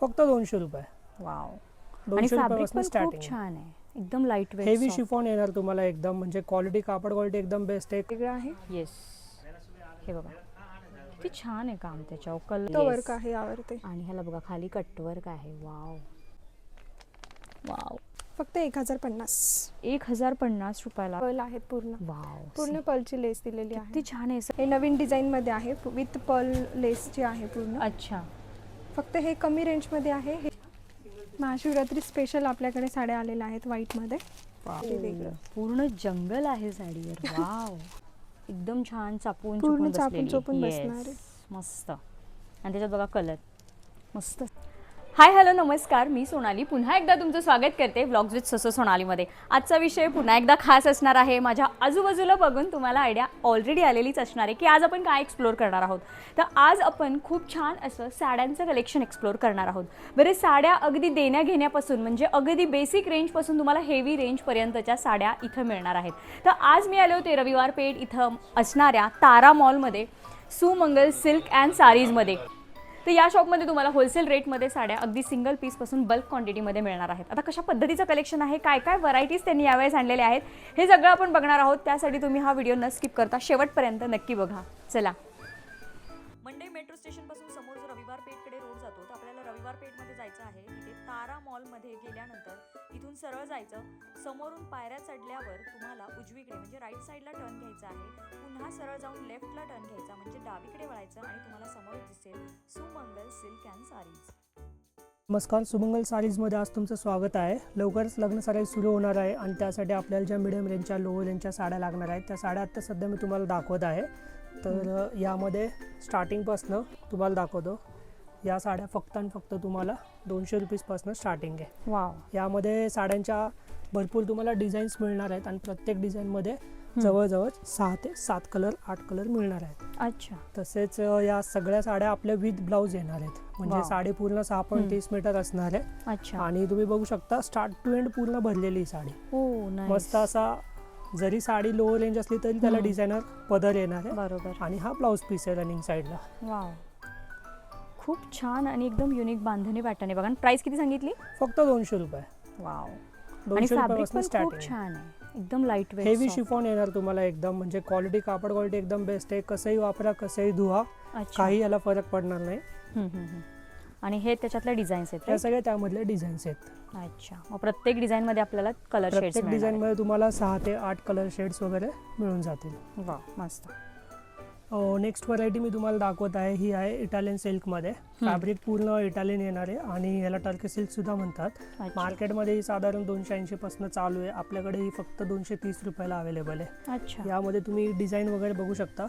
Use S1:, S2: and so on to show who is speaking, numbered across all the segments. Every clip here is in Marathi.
S1: फक्त 200 रुपये.
S2: वाव.
S1: 200
S2: फॅब्रिक
S1: रुपयापासून
S2: पण खूप
S1: स्टार्टिंग.
S2: छान आहे, एकदम लाईट वेट,
S1: हेवी शिफॉन येणार तुम्हाला एकदम, म्हणजे क्वालिटी, कापड क्वालिटी एकदम बेस्ट आहे.
S2: वेगळं आहे. येस, हे बघा किती छान आहे काम, त्याच्या कलर
S3: वर्क आहे यावरती.
S2: आणि ह्याला बघा खाली कटवर्क आहे. Wow wow.
S3: फक्त 1050.
S2: 1050 रुपयाला
S3: पर्ल आहेत पूर्ण.
S2: वाव.
S3: पूर्ण पर्लची लेस दिलेली आहे.
S2: किती छान आहे.
S3: हे नवीन डिझाइन मध्ये आहे, विथ पर्ल लेसची आहे पूर्ण.
S2: अच्छा,
S3: फक्त हे कमी रेंज मध्ये आहे. हे महाशिवरात्री स्पेशल आपल्याकडे साड्या आलेल्या आहेत व्हाईट मध्ये. हे वेगळं
S2: पूर्ण जंगल आहे साडीवर. वाव. एकदम छान चापून
S3: पूर्ण
S2: चुपून
S3: चापून
S2: बसलेली.
S3: बसणार आहे.
S2: मस्त. आणि त्याच्यात बघा कलर मस्त. हाय हॅलो नमस्कार, मी सोनाली पुन्हा एकदा तुमचं स्वागत करते व्लॉग्स विथ ससो सोनालीमध्ये. आजचा विषय पुन्हा एकदा खास असणार आहे. माझ्या आजूबाजूला बघून तुम्हाला आयडिया ऑलरेडी आलेलीच असणार आहे की आज आपण काय एक्सप्लोर करणार आहोत. तर आज आपण खूप छान असं साड्यांचं कलेक्शन एक्सप्लोर करणार आहोत. बरे साड्या अगदी देण्या घेण्यापासून म्हणजे अगदी बेसिक रेंजपासून तुम्हाला हेवी रेंजपर्यंतच्या साड्या इथं मिळणार आहेत. तर आज मी आले होते रविवार पेठ इथं असणाऱ्या तारा मॉलमध्ये सुमंगल सिल्क अँड सारीजमध्ये. तर या शॉपमध्ये तुम्हाला होलसेल रेटमध्ये साड्या अगदी सिंगल पीसपासून बल्क क्वांटिटीमध्ये मिळणार आहेत. आता कशा पद्धतीचं कलेक्शन आहे, काय काय व्हरायटीज त्यांनी यावेळेस आणलेल्या आहेत, हे सगळं आपण बघणार आहोत. त्यासाठी तुम्ही हा व्हिडिओ न स्किप करता शेवटपर्यंत नक्की बघा. चला. मंडई मेट्रो स्टेशनपासून समोर जो रविवार पेठकडे रोड जातो, तर आपल्याला रविवार पेठमध्ये जायचं आहे. तिथे तारा मॉलमध्ये गेल्यानंतर इथून सरळ जायचं. समोरून पायऱ्या चढल्यावर तुम्हाला उजवीकडे म्हणजे राईट साईडला टर्न घ्यायचा आहे. पुन्हा सरळ जाऊन लेफ्टला टर्न घ्यायचा म्हणजे डावीकडे वळायचं आणि तुम्हाला समोर दिसेल सुमंगल सिल्क अँड सारीज.
S1: नमस्कार, सुमंगल सारीजमध्ये आज तुमचं स्वागत आहे. लवकरच लग्न साडी सुरू होणार आहे आणि त्यासाठी आपल्याला ज्या मिडियम रेंजच्या, लो रेंजच्या साड्या लागणार आहेत, त्या साड्या आता सध्या मी तुम्हाला दाखवत आहे. तर यामध्ये स्टार्टिंगपासनं तुम्हाला दाखवतो. या साड्या फक्त आणि फक्त तुम्हाला 200 रुपीजपासून स्टार्टिंग आहे.
S2: वाव.
S1: यामध्ये साड्यांच्या भरपूर तुम्हाला डिझाईन्स मिळणार आहेत आणि प्रत्येक डिझाईनमध्ये जवळजवळ 6 ते 7 कलर, 8 कलर मिळणार आहेत.
S2: अच्छा.
S1: तसेच या सगळ्या साड्या आपल्या विथ ब्लाऊज येणार आहेत. म्हणजे साडी पूर्ण 6.30 मीटर असणार आहे.
S2: अच्छा.
S1: आणि तुम्ही बघू शकता स्टार्ट टू एंड पूर्ण भरलेली साडी.
S2: हो,
S1: मस्त असा, जरी साडी लो रेंज असली तरी त्याला डिझायनर पदर येणार आहे.
S2: बरोबर.
S1: आणि हा ब्लाऊज पीस आहे रनिंग साईडला.
S2: वाव, खूप छान आणि एकदम युनिक बांधणी पॅटर्न आहे. बघा, प्राइस किती सांगितली?
S1: फक्त 200 रुपये.
S2: वाव. आणि
S1: 200
S2: फॅब्रिक
S1: रुपयापासून
S2: पण खूप
S1: स्टार्टिंग.
S2: छान आहे, एकदम लाईट वेट,
S1: हेवी शिफॉन येणार तुम्हाला एकदम, म्हणजे क्वालिटी, कापड क्वालिटी एकदम बेस्ट आहे. कसंही वापरा, कसंही धुवा, काही याला फरक पडणार नाही.
S2: आणि हे त्याच्यातले डिझाईन्स आहेत,
S1: त्या सगळ्या त्यामधले डिझाईन्स आहेत.
S2: अच्छा. मग प्रत्येक डिझाईन मध्ये आपल्याला कलर शेड्स,
S1: प्रत्येक डिझाईन मध्ये तुम्हाला 6 ते 8 कलर शेड्स वगैरे मिळून जातील.
S2: वा, मस्त.
S1: नेक्स्ट व्हरायटी मी तुम्हाला दाखवत आहे, ही आहे इटालियन सिल्कमध्ये. फॅब्रिक पूर्ण इटालियन येणार आहे आणि याला टर्की सिल्क सुद्धा म्हणतात. मार्केटमध्ये ही साधारण 280 पासून चालू आहे. आपल्याकडे ही फक्त 230 रुपयाला अवेलेबल आहे.
S2: अच्छा.
S1: यामध्ये तुम्ही डिझाईन वगैरे बघू शकता.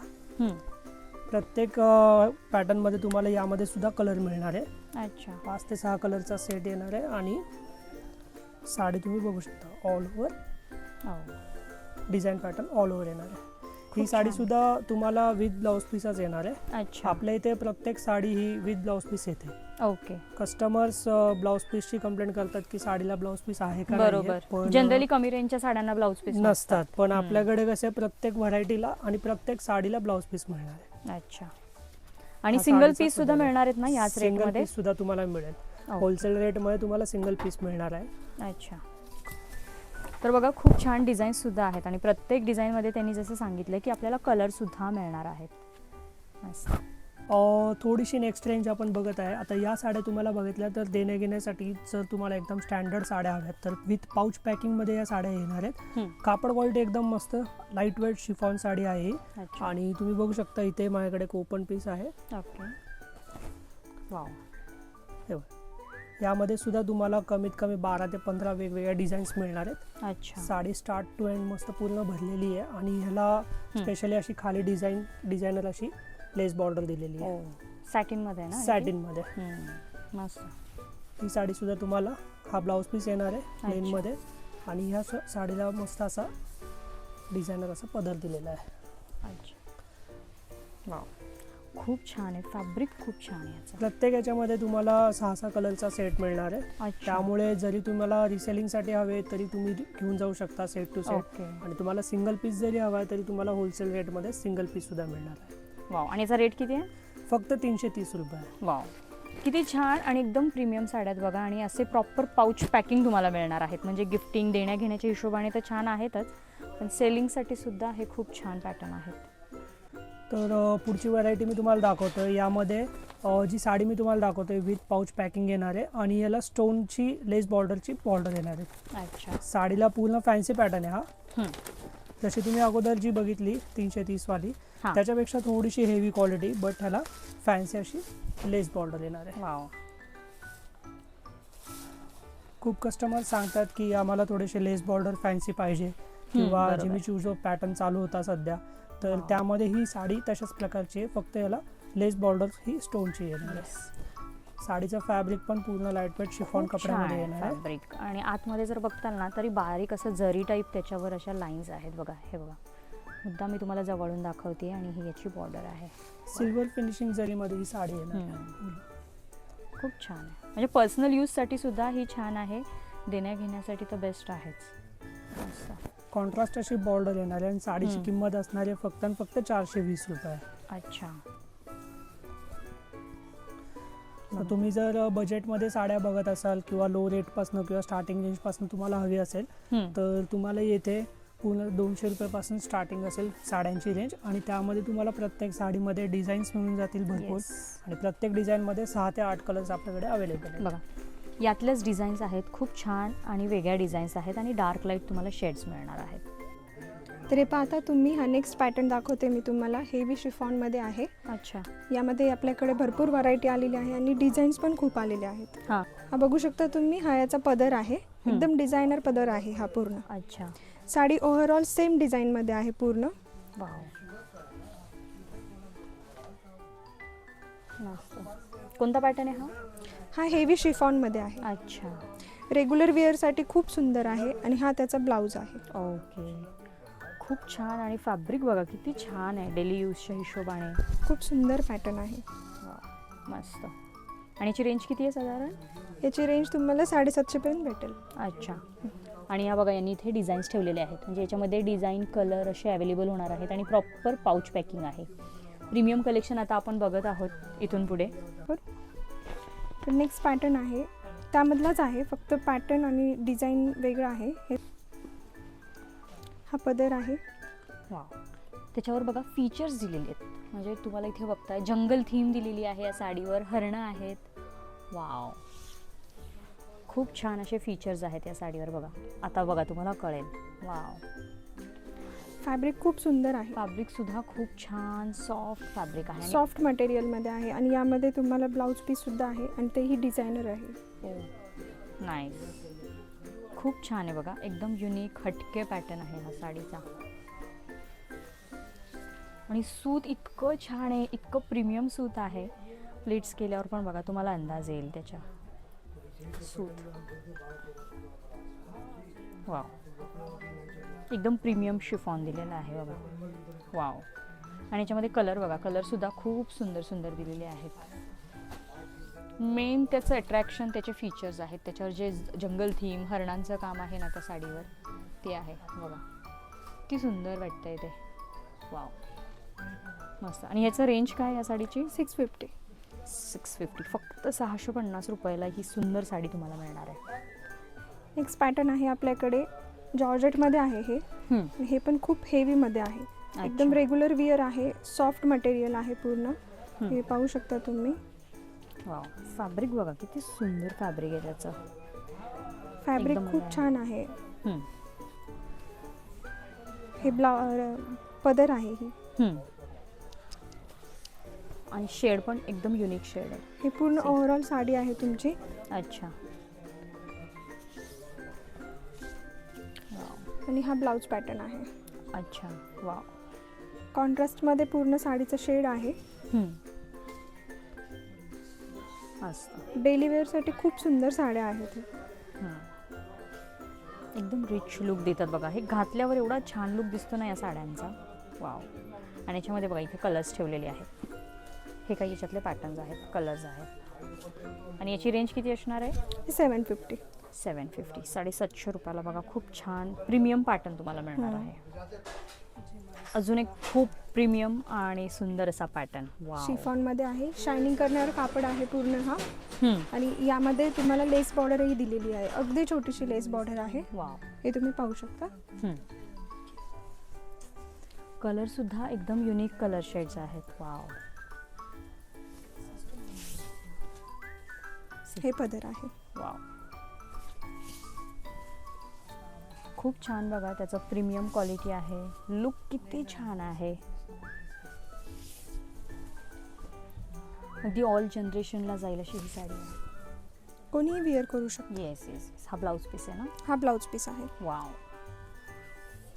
S1: प्रत्येक पॅटर्नमध्ये तुम्हाला यामध्ये सुद्धा कलर मिळणार आहे.
S2: अच्छा.
S1: 5 ते 6 कलरचा सेट येणार आहे. आणि साडी तुम्ही बघू शकता all over design pattern all over येणार आहे. ही साडी सुद्धा तुम्हाला विथ ब्लाऊज पीसच येणार आहे.
S2: अच्छा.
S1: आपल्या इथे प्रत्येक साडी ही विथ ब्लाऊज पीस येते.
S2: ओके.
S1: कस्टमर्स ब्लाऊज पीसची कंप्लेंट करतात की साडीला ब्लाऊज पीस आहे का?
S2: बरोबर. जनरली कमी रेंजच्या साड्यांना ब्लाऊज पीस
S1: नसतात, पण आपल्याकडे कसे प्रत्येक व्हरायटीला आणि प्रत्येक साडीला ब्लाऊज पीस मिळणार आहे.
S2: अच्छा. आणि सिंगल पीस सुद्धा मिळणार आहेत ना याच रेट मध्ये?
S1: सिंगल पीस सुद्धा तुम्हाला मिळेल. होलसेल रेट मध्ये तुम्हाला सिंगल पीस मिळणार आहे.
S2: अच्छा. तर बघा, खूप छान डिझाईन्स सुद्धा आहेत आणि प्रत्येक डिझाईनमध्ये त्यांनी जसं सांगितलं की आपल्याला कलर सुद्धा मिळणार आहेत. मस्त.
S1: थोडीशी नेक्स्ट रेंज आपण बघत आहे. आता या साड्या तुम्हाला बघितल्या तर देण्या घेण्यासाठी जर तुम्हाला एकदम स्टँडर्ड साड्या हव्यात तर विथ पाऊच पॅकिंगमध्ये या साड्या येणार आहेत. कापड क्वालिटी एकदम मस्त, लाईट वेट शिफॉन साडी आहे. आणि तुम्ही बघू शकता इथे माझ्याकडे एक ओपन पीस आहे.
S2: ओके. वाव.
S1: यामध्ये सुद्धा तुम्हाला कमीत कमी 12 ते 15 वेगवेगळ्या डिझाईन्स मिळणार आहेत.
S2: अच्छा.
S1: साडी स्टार्ट टू एंड मस्त पूर्ण भरलेली आहे आणि ह्याला स्पेशली अशी खाली डिझायनर अशी लेस बॉर्डर दिलेली आहे.
S2: सॅटिन मध्ये ना?
S1: सॅटिन मध्ये.
S2: मस्त.
S1: ही साडी सुद्धा तुम्हाला हा ब्लाऊज पीस येणार आहे प्लेन मध्ये आणि ह्या साडीला मस्त असा डिझायनर असा पदर दिलेला आहे.
S2: अच्छा. वाव, खूप छान आहे. फॅब्रिक खूप छान आहे.
S1: प्रत्येक याच्यामध्ये तुम्हाला 6 कलरचा सेट मिळणार आहे. त्यामुळे जरी तुम्हाला रिसेलिंगसाठी हवे तरी तुम्ही घेऊन जाऊ शकता सेट टू सेट. आणि तुम्हाला सिंगल पीस जरी हवा आहे तरी तुम्हाला होलसेल रेटमध्ये सिंगल पीस सुद्धा मिळणार आहे.
S2: वाव. आणि याचा रेट किती आहे?
S1: फक्त 330 रुपये.
S2: वाव. किती छान आणि एकदम प्रीमियम साड्यात बघा. आणि असे प्रॉपर पाऊच पॅकिंग तुम्हाला मिळणार आहेत. म्हणजे गिफ्टिंग देण्या घेण्याच्या हिशोबाने तर छान आहेतच, पण सेलिंगसाठी सुद्धा हे खूप छान पॅटर्न आहेत.
S1: तर पुढची व्हरायटी मी तुम्हाला दाखवतो. यामध्ये जी साडी मी तुम्हाला दाखवतोय विथ पाऊच पॅकिंग येणार आहे आणि याला स्टोनची लेस बॉर्डरची बॉर्डर येणार आहे.
S2: अच्छा.
S1: साडीला पूर्ण फॅन्सी पॅटर्न आहे हा.
S2: हम्म.
S1: जशी तुम्ही अगोदर जी बघितली 330 वाली,
S2: हां.
S1: त्याच्यापेक्षा थोडीशी हेवी क्वालिटी, बट ह्याला फॅन्सी अशी लेस बॉर्डर येणार आहे.
S2: वाव.
S1: खूप कस्टमर सांगतात की आम्हाला थोडेसे लेस बॉर्डर फॅन्सी पाहिजे, किंवा
S2: बरोबर.
S1: जिमी चू जो पॅटर्न चालू होता सध्या, तर
S2: हां.
S1: त्यामध्ये ही साडी तशाच प्रकारची आहे, फक्त याला लेस बॉर्डर ही स्टोनची येणार आहे. साडीचं फॅब्रिक पण पूर्ण लाईटवेट शिफॉन कपड्यामध्ये येणार आहे.
S2: फॅब्रिक आणि आतमध्ये जर बघताल ना तरी बारीक असं जरी टाईप त्याच्यावर अशा लाईन्स आहेत बघा. हे बघा, मुद्दा मी तुम्हाला जवळून दाखवते. आणि ही याची बॉर्डर आहे.
S1: सिल्वर फिनिशिंग जरीमध्ये ही साडी येणार आहे.
S2: खूप छान आहे. म्हणजे पर्सनल यूजसाठी सुद्धा ही छान आहे, देण्या घेण्यासाठी तर बेस्ट आहेच. मस्त.
S1: कॉन्ट्रास्ट अशी बॉर्डर येणार आहे आणि साडीची किंमत असणार आहे फक्त आणि फक्त 420 रुपये.
S2: अच्छा.
S1: तर तुम्ही जर बजेटमध्ये साड्या बघत असाल किंवा लो रेटपासून किंवा स्टार्टिंग रेंजपासून तुम्हाला हवी असेल, तर तुम्हाला येथे पूर्ण 200 रुपयापासून स्टार्टिंग असेल साड्यांची रेंज. आणि त्यामध्ये तुम्हाला प्रत्येक साडीमध्ये डिझाईन्स मिळून जातील भरपूर. आणि प्रत्येक डिझाईनमध्ये 6 ते 8 कलर्स आपल्याकडे अवेलेबल आहेत.
S2: बघा, यातल्याच डिझाईन्स आहेत खूप छान आणि वेगळ्या डिझाईन्स आहेत आणि डार्क लाईट तुम्हाला शेड्स मिळणार आहेत.
S3: तर हे पाहता तुम्ही, हा नेक्स्ट पॅटर्न दाखवते मी तुम्हाला. हेवी शिफॉनमध्ये आहे.
S2: अच्छा.
S3: यामध्ये आपल्याकडे भरपूर व्हरायटी आलेली आहे आणि डिझाईन्स पण खूप आलेले आहेत.
S2: हां.
S3: हा बघू शकता तुम्ही, हा याचा पदर आहे. एकदम डिझायनर पदर आहे हा पूर्ण.
S2: अच्छा.
S3: साडी ओव्हरऑल सेम डिझाईनमध्ये आहे पूर्ण.
S2: वाव. मस्त. कोणता पॅटर्न आहे हा?
S3: हा हेवी शिफॉनमध्ये आहे.
S2: अच्छा.
S3: रेग्युलर वेअरसाठी खूप सुंदर आहे. आणि हा त्याचा ब्लाऊज आहे.
S2: ओके. खूप छान. आणि फॅब्रिक बघा किती छान आहे डेली यूजच्या हिशोबाने.
S3: खूप सुंदर पॅटर्न आहे.
S2: वाव, मस्त. आणि याची रेंज किती आहे साधारण?
S3: याची रेंज तुम्हाला 750 पर्यंत भेटेल.
S2: अच्छा. आणि या बघा, यांनी इथे डिझाईन्स ठेवलेले आहेत. म्हणजे याच्यामध्ये डिझाईन कलर असे अवेलेबल होणार आहेत आणि प्रॉपर पाऊच पॅकिंग आहे. प्रीमियम कलेक्शन आता आपण बघत आहोत इथून पुढे.
S3: तर नेक्स्ट पॅटर्न आहे, त्यामधलाच आहे, फक्त पॅटर्न आणि डिझाईन वेगळं आहे. हे हा पदर आहे.
S2: वाव. त्याच्यावर बघा फीचर्स दिलेले आहेत. म्हणजे तुम्हाला इथे बघताय जंगल थीम दिलेली आहे या साडीवर. हरणं आहेत. वाव, खूप छान असे फीचर्स आहेत या साडीवर बघा. आता बघा तुम्हाला कळेल. वाव.
S3: फॅब्रिक खूप सुंदर आहे.
S2: फॅब्रिक सुद्धा खूप छान सॉफ्ट फॅब्रिक आहे.
S3: सॉफ्ट मटेरियलमध्ये आहे. आणि यामध्ये तुम्हाला ब्लाऊज पीस सुद्धा आहे आणि तेही डिझायनर आहे.
S2: नाईस. खूप छान आहे बघा, एकदम युनिक हटके पॅटर्न आहे हा साडीचा. आणि सूत इतकं छान आहे, इतकं प्रीमियम सूत आहे. प्लीट्स केल्यावर पण बघा तुम्हाला अंदाज येईल त्याच्या. सूत वाव, एकदम प्रीमियम शिफॉन दिलेला आहे बघा. वाव. आणि याच्यामध्ये कलर बघा, कलरसुद्धा खूप सुंदर सुंदर दिलेले आहेत. मेन त्याचं अट्रॅक्शन त्याचे फीचर्स आहेत. त्याच्यावर जे जंगल थीम, हरणांचं काम आहे ना त्या साडीवर, ते आहे बघा. किती सुंदर वाटतंय ते. वाव, मस्त. आणि याचं रेंज काय या साडीची?
S3: 650.
S2: 650. फक्त 650 रुपयाला ही सुंदर साडी तुम्हाला मिळणार आहे.
S3: नेक्स्ट पॅटर्न आहे आपल्याकडे, जॉर्जेटमध्ये आहे हे. हे पण खूप हेवीमध्ये आहे. एकदम रेग्युलर विअर आहे. सॉफ्ट मटेरियल आहे पूर्ण. हे पाहू शकता तुम्ही.
S2: वाव. फॅब्रिक बघा किती सुंदर फॅब्रिक आहे त्याचं.
S3: फॅब्रिक खूप छान आहे. हे पदर आहे ही.
S2: आणि शेड पण एकदम युनिक शेड आहे.
S3: हे पूर्ण ओव्हरऑल साडी आहे तुमची.
S2: अच्छा.
S3: आणि हा ब्लाऊज पॅटर्न आहे.
S2: अच्छा. वाव.
S3: कॉन्ट्रास्टमध्ये पूर्ण साडीचं शेड आहे.
S2: मस्त.
S3: डेली वेअरसाठी खूप सुंदर साड्या आहेत.
S2: एकदम रिच लुक देतात बघा. हे घातल्यावर एवढा छान लुक दिसतो ना या साड्यांचा. वाव. आणि याच्यामध्ये बघा इथे कलर्स ठेवलेले आहेत. हे काही याच्यातले पॅटर्न्स आहेत, कलर्स आहेत. आणि याची रेंज किती असणार आहे?
S3: 750.
S2: 750. 750 रुपयाला बघा खूप छान प्रीमियम पॅटर्न तुम्हाला मिळणार आहे. अजून एक खूप प्रीमियम आणि सुंदर असा पॅटर्न. वाव.
S3: शिफॉन मध्ये आहे, शायनिंग करणारं कापड आहे पूर्ण हा. आणि यामध्ये तुम्हाला लेस बॉर्डरही दिलेली आहे, अगदी छोटीशी लेस बॉर्डर आहे.
S2: वाव.
S3: हे तुम्ही पाहू शकता.
S2: कलर सुद्धा एकदम युनिक कलर शेड्स आहेत. वाव.
S3: हे पदर आहे.
S2: वाव. खूप छान बघा, त्याचं प्रीमियम क्वालिटी आहे. लुक किती छान आहे. अगदी ऑल जनरेशनला जाईल अशी ही साडी आहे.
S3: कोणीही विअर करू शकतो.
S2: Yes yes yes. हा ब्लाऊज पीस आहे ना?
S3: हा ब्लाऊज पीस आहे.
S2: वाव.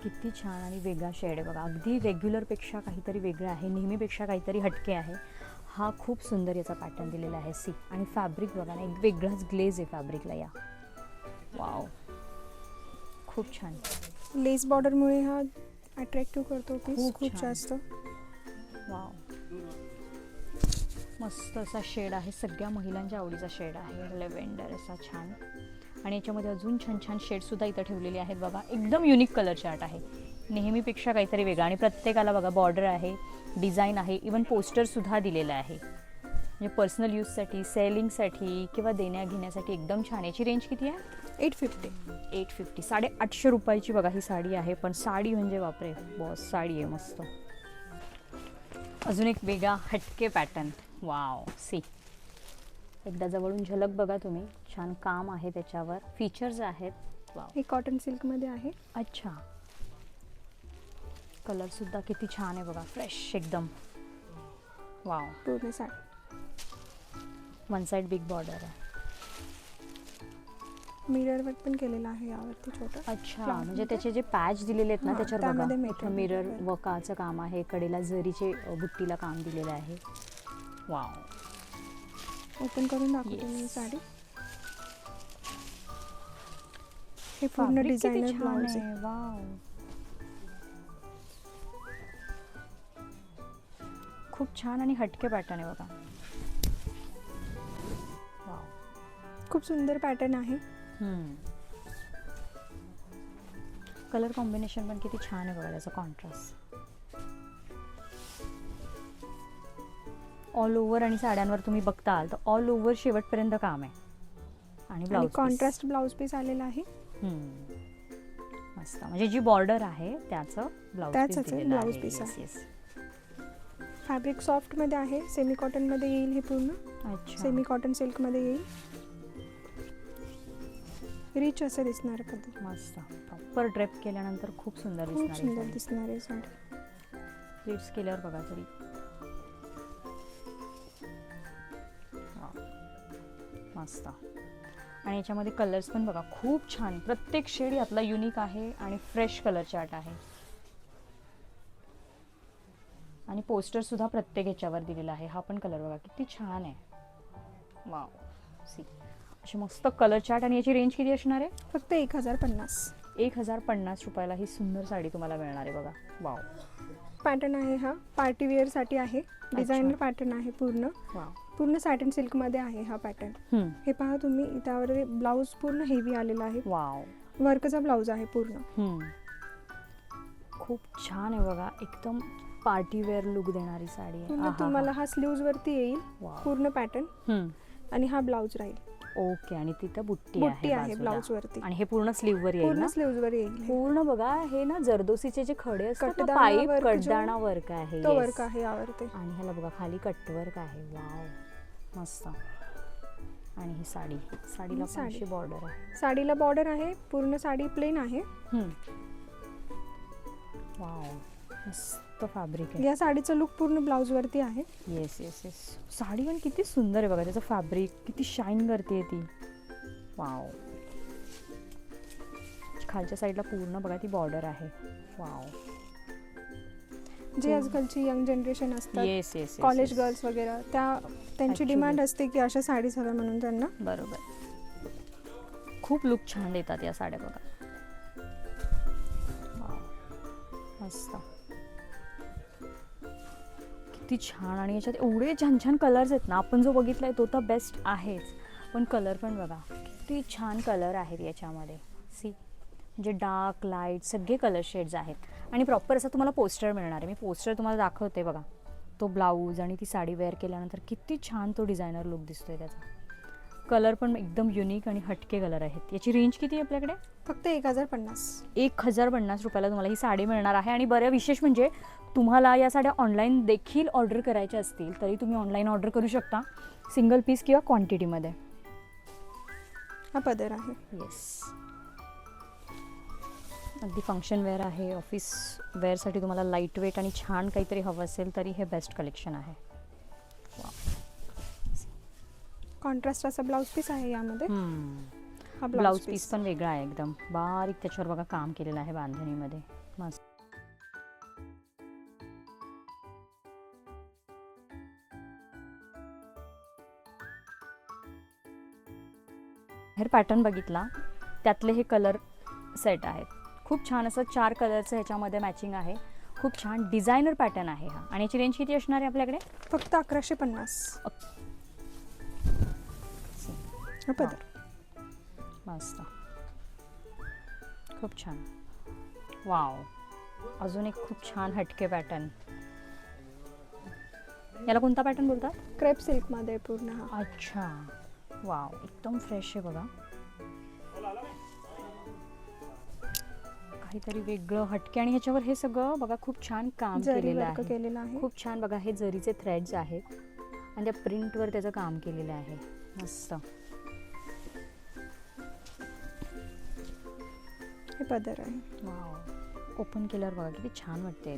S2: किती छान आणि वेगळा शेड आहे बघा. अगदी रेग्युलरपेक्षा काहीतरी वेगळं आहे, नेहमीपेक्षा काहीतरी हटके आहे. हा खूप सुंदर याचा पॅटर्न दिलेला आहे. सी. आणि फॅब्रिक बघा ना, एक वेगळाच ग्लेज आहे फॅब्रिकला या. वाव. खूप छान.
S3: लेस बॉर्डरमुळे हा अट्रॅक्टिव्ह करतो पीस खूप
S2: छान.
S3: जास्त.
S2: वाव. मस्त असा शेड आहे, सगळ्या महिलांच्या आवडीचा शेड आहे. लेव्हेंडर असा छान. आणि याच्यामध्ये अजून छान छान शेडसुद्धा इथं ठेवलेले आहेत बघा. एकदम युनिक कलर चार्ट आहे, नेहमीपेक्षा काहीतरी वेगळा. आणि प्रत्येकाला बघा बॉर्डर आहे, डिझाईन आहे, इवन पोस्टरसुद्धा दिलेलं आहे. म्हणजे पर्सनल यूजसाठी, सेलिंगसाठी किंवा देण्या घेण्यासाठी एकदम छान. याची रेंज किती आहे?
S3: 850.
S2: 850. 850 रुपयाची बघा ही साडी आहे. पण साडी म्हणजे बापरे बॉस साडी आहे मस्त. अजून एक वेगळा हटके पॅटर्न. वाव. सी. एकदा जवळून झलक बघा तुम्ही. छान काम आहे त्याच्यावर, फीचर्स आहेत. वाव.
S3: हे कॉटन सिल्क मध्ये आहे.
S2: अच्छा. कलर सुद्धा किती छान आहे बघा, फ्रेश एकदम. वाव.
S3: पूर्ण sari.
S2: One side big border आहे.
S3: मिरर वर्क पण केलेलं आहे यावरती छोटं.
S2: अच्छा.
S3: Flower
S2: म्हणजे
S3: मध्ये.
S2: त्याचे जे पॅच दिलेले आहेत ना
S3: हां,
S2: त्याच्यावर
S3: त्यामध्ये
S2: बघा,
S3: metal
S2: मिरर
S3: work.
S2: वकाचं काम आहे, कडेला जरीचे बुट्टीला काम दिलेलं आहे. वाव.
S3: ओपन करून दाखवते
S2: Yes.
S3: मी साडी. हे पूर्ण
S2: Fabric किती
S3: डिझायनर
S2: छान
S3: ब्लाउज आहे.
S2: आहे. वाव. खूप छान आणि हटके पॅटर्न आहे बघा. वाव.
S3: खूप सुंदर पॅटर्न आहे.
S2: कलर कॉम्बिनेशन पण किती छान आहे बघा, त्याचा कॉन्ट्रास्ट. ऑल ओव्हर आणि साड्यांवर तुम्ही बघताल तर ऑल ओव्हर शेवटपर्यंत काम आहे. आणि
S3: आणि
S2: ब्लाउज
S3: कॉन्ट्रास्ट ब्लाउज पीस आलेला आहे.
S2: मस्त. म्हणजे जी बॉर्डर आहे त्याचं ब्लाउज
S3: त्याचंच
S2: पीस
S3: आहे,
S2: दिलेलं
S3: ब्लाऊज
S2: आहे.
S3: पीस
S2: Yes,
S3: आहे.
S2: yes.
S3: फॅब्रिक सॉफ्ट मध्ये आहे, सेमी कॉटन मध्ये येईल हे पूर्ण.
S2: अच्छा.
S3: सेमी कॉटन सिल्क मध्ये येईल. रिच असं दिसणार पद्धत.
S2: मस्त. प्रॉपर ड्रेप केल्यानंतर खूप सुंदर
S3: खूप
S2: दिसणार
S3: सुंदर
S2: आहे.
S3: दिसणार आहे साडी.
S2: प्लीट्स केल्यावर बघा तरी. वाव. मस्त. आणि याच्यामध्ये कलर्स पण बघा खूप छान. प्रत्येक शेड यातला युनिक आहे आणि फ्रेश कलर चार्ट आहे. आणि पोस्टर सुद्धा प्रत्येक ह्याच्यावर दिलेला आहे. हा पण कलर बघा किती छान आहे. वाव. सी. असे मस्त कलर चार्ट. आणि याची रेंज किती असणार आहे?
S3: फक्त 1050.
S2: 1050 रुपयाला ही सुंदर साडी तुम्हाला मिळणार आहे बघा. वाव.
S3: पॅटर्न आहे हा, पार्टी वेअर साठी आहे. डिझायनर पॅटर्न आहे पूर्ण.
S2: वाव.
S3: पूर्ण सॅटिन सिल्क मध्ये आहे हा पॅटर्न. हे पहा तुम्ही, त्यावर ब्लाऊज पूर्ण हेवी आलेला आहे.
S2: वाव.
S3: वर्कचा ब्लाऊज आहे पूर्ण.
S2: खूप छान आहे बघा, एकदम पार्टी वेअर लुक देणारी साडी आहे.
S3: पूर्ण तुम्हाला हा स्लीव्ज वरती येईल
S2: वाव.
S3: पूर्ण पॅटर्न. आणि हा ब्लाऊज राहील.
S2: ओके. आणि तिथं बुट्टी
S3: बुट्टी आहे
S2: बाजूला.
S3: ब्लाऊज वरती.
S2: आणि हे पूर्ण स्लीव वर येईल
S3: पूर्ण
S2: ना?
S3: स्लीव्ज वर येईल.
S2: पूर्ण बघा हे ना जरदोसीचे जे खडे असतात ना,
S3: कटदाणा
S2: पाईप
S3: work जो-
S2: कटदाणा वर्क आहे.
S3: तो
S2: yes.
S3: वर्क आहे यावरती.
S2: आणि ह्याला बघा खाली कटवर्क आहे. वाव. मस्त. आणि ही साडी, साडीला पण
S3: साडी.
S2: अशी बॉर्डर आहे.
S3: साडीला बॉर्डर आहे, पूर्ण साडी प्लेन आहे.
S2: वाव. मस्त फॅब्रिक आहे.
S3: या साडीचं लुक पूर्ण ब्लाऊज वरती आहे.
S2: Yes yes yes. साडी पण किती सुंदर आहे बघा, त्याचं फॅब्रिक किती शाईन करते ती. वाव. खालच्या साईडला पूर्ण बघा ती बॉर्डर आहे. वाव.
S3: जे आजकालची यंग जनरेशन असतात,
S2: येस येस.
S3: कॉलेज गर्ल्स वगैरे, त्यांची
S2: Actually.
S3: डिमांड असते की अशा साडीज हव्या म्हणून त्यांना.
S2: बरोबर. खूप लुक छान देतात या साड्या बघा. वाव. मस्त. किती छान. आणि याच्यात एवढे छान छान कलर्स आहेत ना. आपण जो बघितलाय तो तर बेस्ट आहेच, पण कलर पण बघा किती छान कलर आहेत याच्यामध्ये. सी. म्हणजे डार्क लाईट सगळे कलर शेड्स आहेत आणि प्रॉपर असं तुम्हाला पोस्टर मिळणार आहे. मी पोस्टर तुम्हाला दाखवते बघा. तो ब्लाऊज आणि ती साडी वेअर केल्यानंतर किती छान तो डिझायनर लुक दिसतोय त्याचा. कलर पण एकदम युनिक आणि हटके कलर आहेत. याची रेंज किती आहे आपल्याकडे?
S3: फक्त 1050.
S2: 1050 रुपयाला तुम्हाला ही साडी मिळणार आहे. आणि बरं विशेष म्हणजे तुम्हाला या साड्या ऑनलाईन देखील ऑर्डर करायच्या असतील तरी तुम्ही ऑनलाईन ऑर्डर करू शकता, सिंगल पीस किंवा क्वांटिटीमध्ये.
S3: हा पदर आहे.
S2: येस, अगदी फंक्शन वेअर आहे. ऑफिस वेअरसाठी तुम्हाला लाईट वेट आणि छान काहीतरी हवं असेल तरी हे बेस्ट कलेक्शन आहे.
S3: कॉन्ट्रास्ट असा ब्लाऊज पीस आहे यामध्ये. हा
S2: ब्लाऊज पीस पण वेगळा आहे, एकदम बारीक त्याच्यावर बघा काम केलेलं आहे बांधणीमध्ये. मस्त. हेअर पॅटर्न बघितला, त्यातले हे कलर सेट आहेत. खूप छान असं 4 कलरचं ह्याच्यामध्ये मॅचिंग आहे. खूप छान डिझायनर पॅटर्न आहे हा. आणि याची रेंज किती असणार आहे आपल्याकडे?
S3: फक्त 1150. हा पदर
S2: मस्त, खूप छान. वाव, अजून एक खूप छान हटके पॅटर्न. याला कोणता पॅटर्न बोलतात?
S3: क्रेप सिल्क मध्ये पूर्ण. हा
S2: अच्छा, वाव, एकदम फ्रेश आहे बघा. काहीतरी वेगळं हटके आणि ह्याच्यावर हे सगळं बघा खूप छान काम केलेलं आहे. खूप छान बघा, हे जरीचे थ्रेड्स आहेत आणि त्या प्रिंटवर त्याचं काम केलेलं आहे. मस्त.
S3: हे पदर आहे.
S2: वाव, ओपन केल्यावर बघा किती छान वाटते.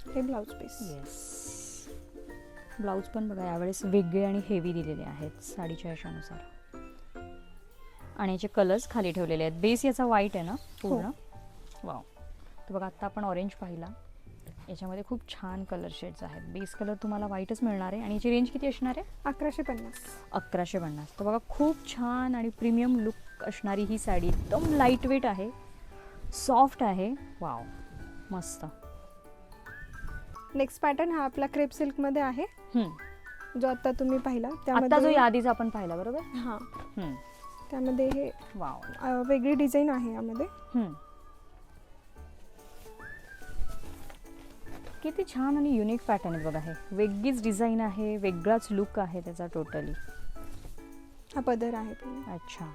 S3: हे ब्लाऊज पीस.
S2: येस, ब्लाऊज पण बघा यावेळेस वेगळे आणि हेवी दिलेले आहेत साडीच्या याच्यानुसार. आणि याचे कलर्स खाली ठेवलेले आहेत. बेस याचा व्हाईट आहे ना पूर्ण. वाव, तर बघा आता आपण ऑरेंज पाहिला, याच्यामध्ये खूप छान कलर शेड्स आहेत. बेस कलर तुम्हाला व्हाईटच मिळणार आहे. आणि याची रेंज किती असणार आहे?
S3: 1150.
S2: 1150. तर बघा खूप छान आणि प्रीमियम लुक असणारी ही साडी. एकदम लाईट वेट आहे, सॉफ्ट आहे. वाव, मस्त.
S3: नेक्स्ट पॅटर्न हा आपला क्रेप सिल्क मध्ये आहे, जो आता तुम्ही पाहिला
S2: आता जो यादीचा आपण पाहिला बरोबर.
S3: हा, त्यामध्ये हे
S2: वाव,
S3: वेगळी डिझाईन आहे यामध्ये.
S2: किती छान आणि युनिक पॅटर्न आहे बघा. हे वेगळीच डिझाईन आहे, वेगळाच लुक आहे त्याचा टोटली.
S3: हा पदर आहे पूर्ण.
S2: अच्छा,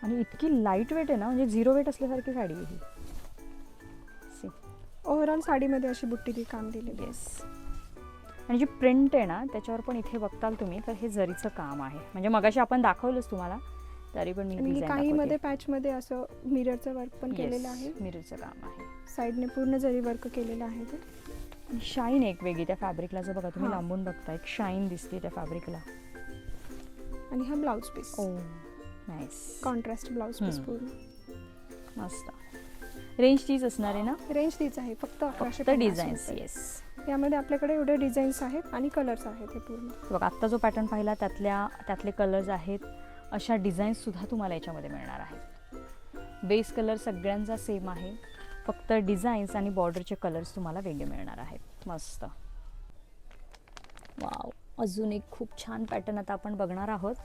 S2: आणि इतकी लाईट वेट आहे ना, म्हणजे 0 वेट असल्यासारखी साडी आहे ही.
S3: ओव्हरऑल साडीमध्ये अशी बुट्टी काम दिलेली.
S2: येस, आणि जी प्रिंट आहे ना त्याच्यावर पण इथे बघताल तुम्ही तर हे जरीचं काम आहे. म्हणजे मगाशी आपण दाखवलंच तुम्हाला, तरी पण मी
S3: काही मध्ये पॅच मध्ये असं मिररचं वर्क पण केलेलं आहे.
S2: मिररचं काम आहे.
S3: साईडने पूर्ण जरी वर्क केलेलं आहे ते.
S2: शाईन एक वेगळी त्या फॅब्रिकला, जर बघा तुम्ही लांबून बघता एक शाईन दिसते त्या फॅब्रिकला.
S3: आणि हा blouse piece.
S2: Oh nice,
S3: contrast blouse piece पूर्ण.
S2: मस्त. रेंज तीच असणार आहे ना?
S3: रेंज तीच आहे, फक्त 1150.
S2: डिझाईन्स. येस,
S3: यामध्ये आपल्याकडे एवढे डिझाईन्स आहेत आणि कलर्स आहेत हे पूर्ण.
S2: बघा आत्ता जो पॅटर्न पाहिला त्यातले कलर्स आहेत. अशा डिझाईन्स सुद्धा तुम्हाला याच्यामध्ये मिळणार आहेत. बेस कलर सगळ्यांचा सेम आहे, फक्त डिझाईन्स आणि बॉर्डरचे कलर्स तुम्हाला वेगळे मिळणार आहेत. मस्त. वाव, अजून एक खूप छान पॅटर्न आता आपण बघणार आहोत.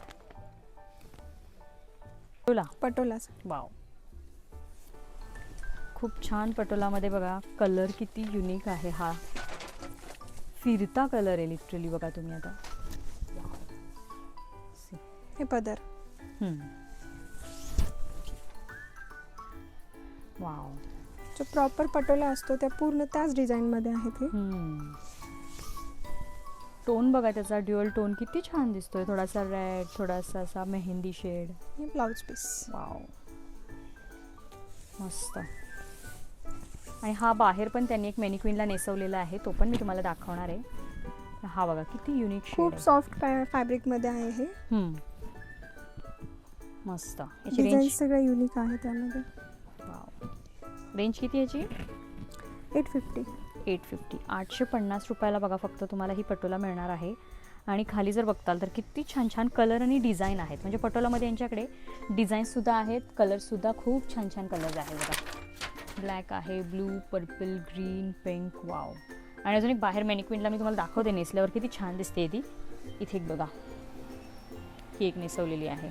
S3: पटोलाच.
S2: वाव, खूप छान पटोलामध्ये बघा कलर किती युनिक आहे. हा फिरता कलर आहे लिटरली. बघा तुम्ही आता
S3: हे पदर.
S2: वाव,
S3: जो प्रॉपर पटोला असतो त्या पूर्ण त्याच डिझाईन मध्ये आहे ते.
S2: टोन बघा त्याचा, ड्युअल टोन किती छान दिसतोय. थोडासा रेड, थोडासा असा मेहंदी शेड.
S3: हे ब्लाऊज पीस.
S2: वाव, मस्त. आणि हा बाहेर पण त्यांनी एक मॅनिक्विनला नेसवलेला आहे, तो पण मी तुम्हाला दाखवणार आहे. हा बघा किती युनिक शेड.
S3: खूप सॉफ्ट फॅब्रिक मध्ये आहे हे.
S2: मस्त.
S3: याची रेंज सगळं युनिक आहे त्यामध्ये.
S2: वाव, रेंज किती याची?
S3: 850.
S2: 850 रुपयाला बघा फक्त तुम्हाला ही पटोला मिळणार आहे. आणि खाली जर बघताल तर किती छान छान कलर आणि डिझाईन आहेत. म्हणजे पटोलामध्ये यांच्याकडे डिझाईन्ससुद्धा आहेत, कलर्ससुद्धा खूप छान छान कलर्स आहेत बघा. ब्लॅक आहे, blue, purple, green, pink. Wow. आणि अजून एक बाहेर मॅनिक्विनला मी तुम्हाला दाखवते नेसल्यावर किती छान दिसते ती. इथे एक बघा, ही एक नेसवलेली आहे.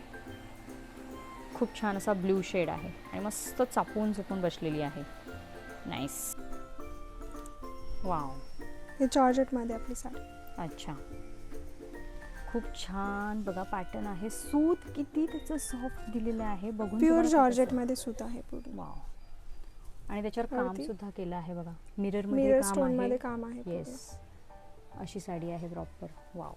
S2: खूप छान असा ब्लू शेड आहे आणि मस्त चापून बसलेली आहे. नाईस. वाव.
S3: हे जॉर्जेटमध्ये आपली साडी.
S2: अच्छा, खूप छान बघा पॅटर्न आहे. सूत किती त्याचं सॉफ्ट दिलेलं आहे बघून.
S3: प्युअर जॉर्जेटमध्ये सूत आहे पूर्ण.
S2: वाव. आणि त्याच्यावर काम
S3: वरती
S2: सुद्धा केलं आहे बघा. मिरर मध्ये
S3: मिरर
S2: काम
S3: स्टोन
S2: आहे.
S3: मध्ये काम आहे पूर्ण.
S2: येस, अशी साडी आहे प्रॉपर. वाव.